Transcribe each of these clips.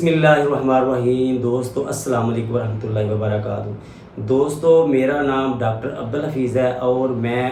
बिस्मिल्लाहिर्रहमानिर्रहीम। दोस्तों अस्सलाम वालेकुम रहमतुल्लाहि व बरकातहू। दोस्तों मेरा नाम डॉक्टर अब्दुल हफीज़ है और मैं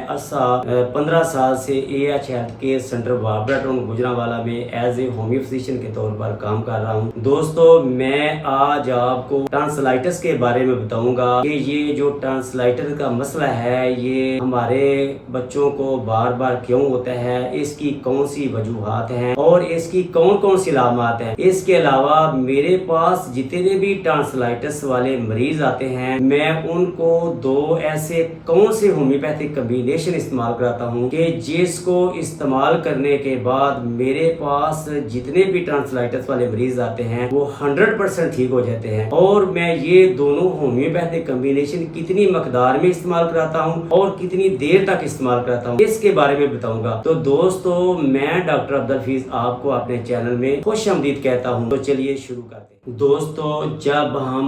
15 साल से AH health care centre Babra town Gujranwala में एज ए होमियो फिजिशियन के तौर पर काम कर रहा हूँ। दोस्तों मैं आज आपको टॉन्सिलाइटिस के बारे में बताऊंगा कि ये जो टॉन्सिलाइटिस का मसला है ये हमारे बच्चों को बार बार क्यों होता है, इसकी कौन सी वजूहात हैं और इसकी कौन कौन सी अलामत हैं। इसके अलावा मेरे पास जितने भी टॉन्सिलाइटिस वाले मरीज आते हैं मैं उनको दो ऐसे कौन से होम्योपैथिक कॉम्बिनेशन इस्तेमाल कराता हूँ कि जिसको इस्तेमाल करने के बाद मेरे पास जितने भी टॉन्सिलाइटिस वाले मरीज आते हैं वो 100% ठीक हो जाते हैं। और मैं ये दोनों होम्योपैथिक कॉम्बिनेशन कितनी मकदार में इस्तेमाल कराता हूँ और कितनी देर तक इस्तेमाल कराता हूँ इसके बारे में बताऊंगा। तो दोस्तों मैं डॉक्टर अब्दुल हफीज़ आपको अपने चैनल में खुशामदीद कहता हूँ। तो चलिए शुरू करते हैं। दोस्तों जब हम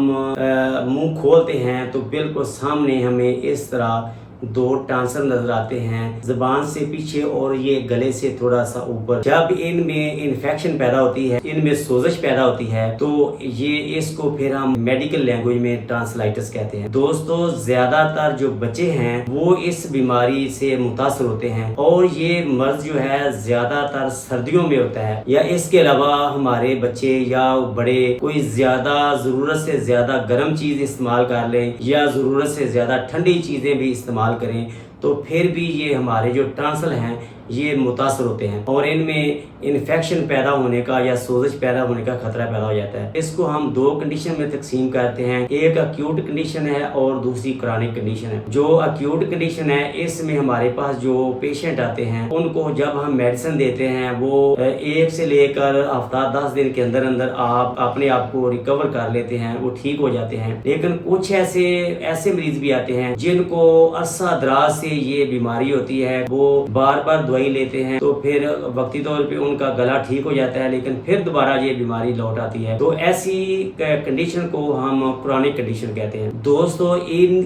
मुंह खोलते हैं तो बिल्कुल सामने हमें इस तरह दो टांसर नजर आते हैं, जुबान से पीछे और ये गले से थोड़ा सा ऊपर। जब इनमें इन्फेक्शन पैदा होती है, इनमें सोजिश पैदा होती है तो ये इसको फिर हम मेडिकल लैंग्वेज में टॉन्सिलाइटिस कहते हैं। दोस्तों ज्यादातर जो बच्चे हैं वो इस बीमारी से मुतासर होते हैं और ये मर्ज जो है ज्यादातर सर्दियों में होता है, या इसके अलावा हमारे बच्चे या बड़े कोई ज्यादा जरूरत से ज्यादा गर्म चीज इस्तेमाल कर लें या जरूरत से ज्यादा ठंडी चीजें भी इस्तेमाल करें तो फिर भी ये हमारे जो टॉन्सिल हैं ये मुतासर होते हैं और इनमें इन्फेक्शन पैदा होने का या सोजिश पैदा होने का खतरा पैदा हो जाता है। इसको हम दो कंडीशन में तकसीम करते हैं, एक अक्यूट कंडीशन है और दूसरी क्रॉनिक कंडीशन है। जो अक्यूट कंडीशन है इसमें हमारे पास जो पेशेंट आते हैं उनको जब हम मेडिसिन देते हैं वो 1 से लेकर हफ्ता 10 दिन के अंदर अंदर आप अपने आप को रिकवर कर लेते हैं, वो ठीक हो जाते हैं। लेकिन कुछ ऐसे मरीज भी आते हैं जिनको अरसा दराज से ये बीमारी होती है, वो बार बार दवाई लेते हैं तो फिर वक्ती तौर पे उनका गला ठीक हो जाता है लेकिन फिर दोबारा ये बीमारी लौट आती है। तो ऐसी कंडीशन को हम क्रॉनिक कंडीशन कहते हैं। दोस्तों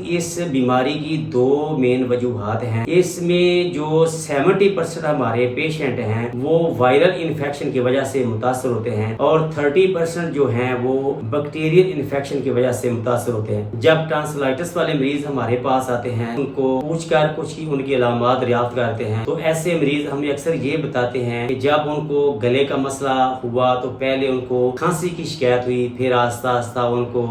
इस बीमारी की दो मेन वजूहात हैं। इसमें जो 70% हमारे पेशेंट हैं वो वायरल इन्फेक्शन की वजह से मुतासर होते हैं और 30% जो हैं वो बैक्टीरियल इन्फेक्शन की वजह से मुतासर होते हैं। जब टॉन्सिलाइटिस वाले मरीज हमारे पास आते हैं उनको पूछकर कुछ ही उनकी अलामत दरियाफ्त करते हैं तो ऐसे मरीज हमें अक्सर ये बताते हैं कि जब उनको गले का मसला हुआ तो पहले उनको खांसी की शिकायत हुई, फिर आस्ता आस्ता उनको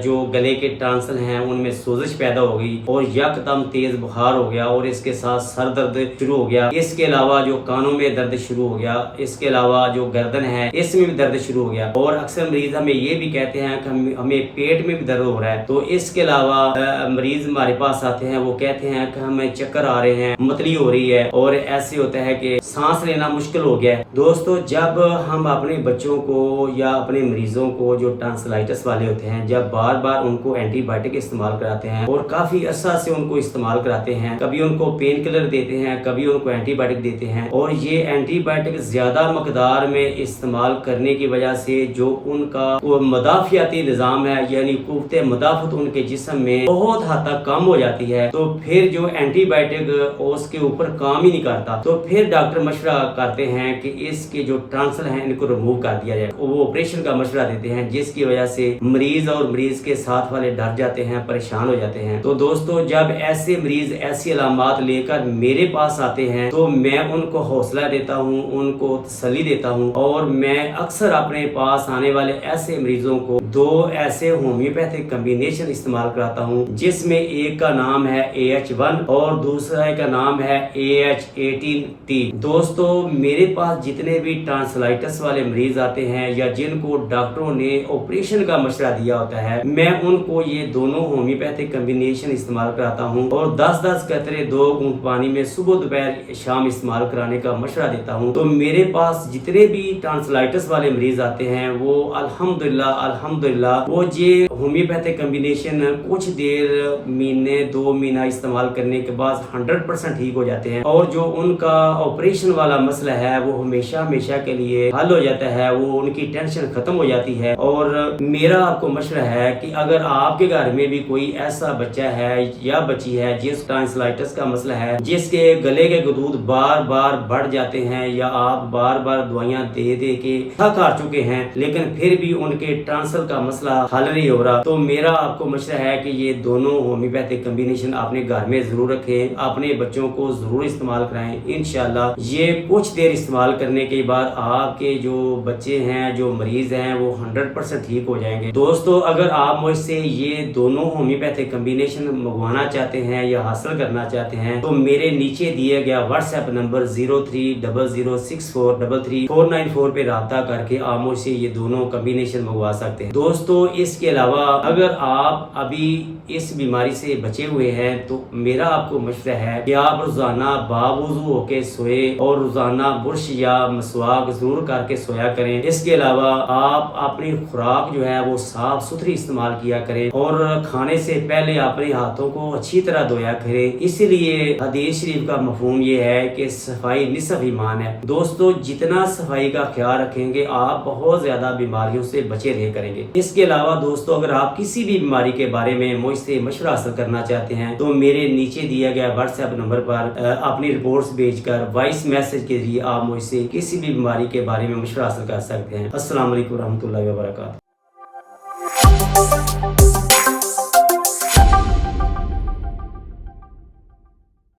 जो गले के टॉन्सिल हैं उनमें सोजिश पैदा हो गई और यकदम तेज बुखार हो गया और इसके साथ सर दर्द शुरू हो गया। इसके अलावा जो कानों में दर्द शुरू हो गया, इसके अलावा जो गर्दन है इसमें भी दर्द शुरू हो गया और अक्सर मरीज हमें ये भी कहते हैं कि हमें पेट में भी दर्द हो रहा है। तो इसके अलावा मरीज हमारे पास आते हैं वो कहते हैं कि हमें चक्कर आ रहे हैं, मतली हो रही है और ऐसे होता है कि सांस लेना मुश्किल हो गया है। दोस्तों जब हम अपने बच्चों को या अपने मरीजों को जो टॉन्सिलाइटिस वाले होते हैं जब बार बार उनको एंटीबायोटिक इस्तेमाल कराते हैं और काफी अरसा से उनको इस्तेमाल कराते हैं, कभी उनको पेन किलर देते हैं, कभी उनको एंटीबायोटिक देते हैं और ये एंटीबायोटिक ज्यादा मकदार में इस्तेमाल करने की वजह से जो उनका मदाफियाती निजाम है यानी कुव्वत मदाफत उनके जिस्म में बहुत हद तक कम हो जाती है तो फिर जो एंटीबायोटिक उसके ऊपर काम ही नहीं करता। तो फिर डॉक्टर मशवरा करते हैं कि इसके जो टॉन्सिल हैं इनको रिमूव कर दिया जाए। वो ऑपरेशन का मशवरा देते हैं जिसकी वजह से मरीज और मरीज के साथ वाले डर जाते हैं, परेशान हो जाते हैं। तो दोस्तों जब ऐसे मरीज ऐसी अलामत लेकर मेरे पास आते हैं तो मैं उनको हौसला देता हूँ, उनको तसल्ली देता हूँ और मैं अक्सर अपने पास आने वाले ऐसे मरीजों को दो ऐसे होम्योपैथिक कॉम्बिनेशन इस्तेमाल कराता हूँ जिसमें एक का नाम है AH1 और दूसरा का नाम है AH18T। दोस्तों मेरे पास जितने भी टॉन्सिलाइटिस वाले मरीज आते हैं या जिनको डॉक्टरों ने ऑपरेशन का मशवरा दिया होता है मैं उनको ये दोनों होम्योपैथिक कॉम्बिनेशन इस्तेमाल कराता हूँ और 10-10 कतरे 2 घूंट पानी में सुबह दोपहर शाम इस्तेमाल कराने का मशवरा देता हूँ। तो मेरे पास जितने भी टॉन्सिलाइटिस वाले मरीज आते हैं वो अल्हम्दुलिल्लाह वो ये होम्योपैथिक कॉम्बिनेशन कुछ देर महीने 2 महीना इस्तेमाल करने करने के बाद 100% ठीक हो जाते हैं, और जो उनका ऑपरेशन वाला मसला है वो हमेशा हमेशा के लिए हल हो जाता है, वो उनकी टेंशन खत्म हो जाती है। और मेरा आपको मशवरा है कि अगर आपके घर में भी कोई ऐसा बच्चा है या बच्ची है जिस टॉन्सिलाइटिस का मसला है, जिसके गले के गदूद बार बार बढ़ जाते हैं, या आप बार बार दवाइयां दे दे के थक हार चुके हैं लेकिन फिर भी उनके टॉन्सिल का मसला हल नहीं हो रहा, तो मेरा आपको मशवरा है कि ये दोनों होम्योपैथिक कम्बिनेशन अपने घर में जरूर रखें, अपने बच्चों को जरूर इस्तेमाल कराएं। इंशाल्लाह ये कुछ देर इस्तेमाल करने के बाद आपके जो बच्चे हैं, जो मरीज हैं, वो 100% ठीक हो जाएंगे। दोस्तों, अगर आप मुझसे ये दोनों होम्योपैथिक कम्बिनेशन मंगवाना चाहते हैं या हासिल करना चाहते हैं तो मेरे नीचे दिए गया व्हाट्सएप नंबर 030064333494 पे राब्ता करके आप मुझसे ये दोनों कम्बिनेशन मंगवा सकते हैं। दोस्तों, इसके अलावा अगर आप अभी इस बीमारी से बचे हुए हैं तो मेरा आपको मशवरा है कि आप रोजाना बावुज़ू होके सोए और रोजाना बुर्श या मसवाक जरूर करके सोया करें। इसके अलावा आप अपनी खुराक जो है वो साफ सुथरी इस्तेमाल किया करें और खाने से पहले अपने हाथों को अच्छी तरह धोया करें। इसलिए हदीस शरीफ का मफहूम ये है कि सफाई निसफ ईमान है। दोस्तों, जितना सफाई का ख्याल रखेंगे आप बहुत ज्यादा बीमारियों से बचे रह करेंगे। इसके अलावा दोस्तों, अगर आप किसी भी बीमारी के बारे में मुझसे मशवरा हासिल करना चाहते हैं तो मेरे नीचे दिया गया व्हाट्सएप नंबर पर अपनी रिपोर्ट्स भेजकर वॉइस मैसेज के जरिए आप मुझसे किसी भी बीमारी के बारे में मशवरा हासिल कर सकते हैं। अस्सलाम वालेकुम रहमतुल्लाहि व बरकातहू।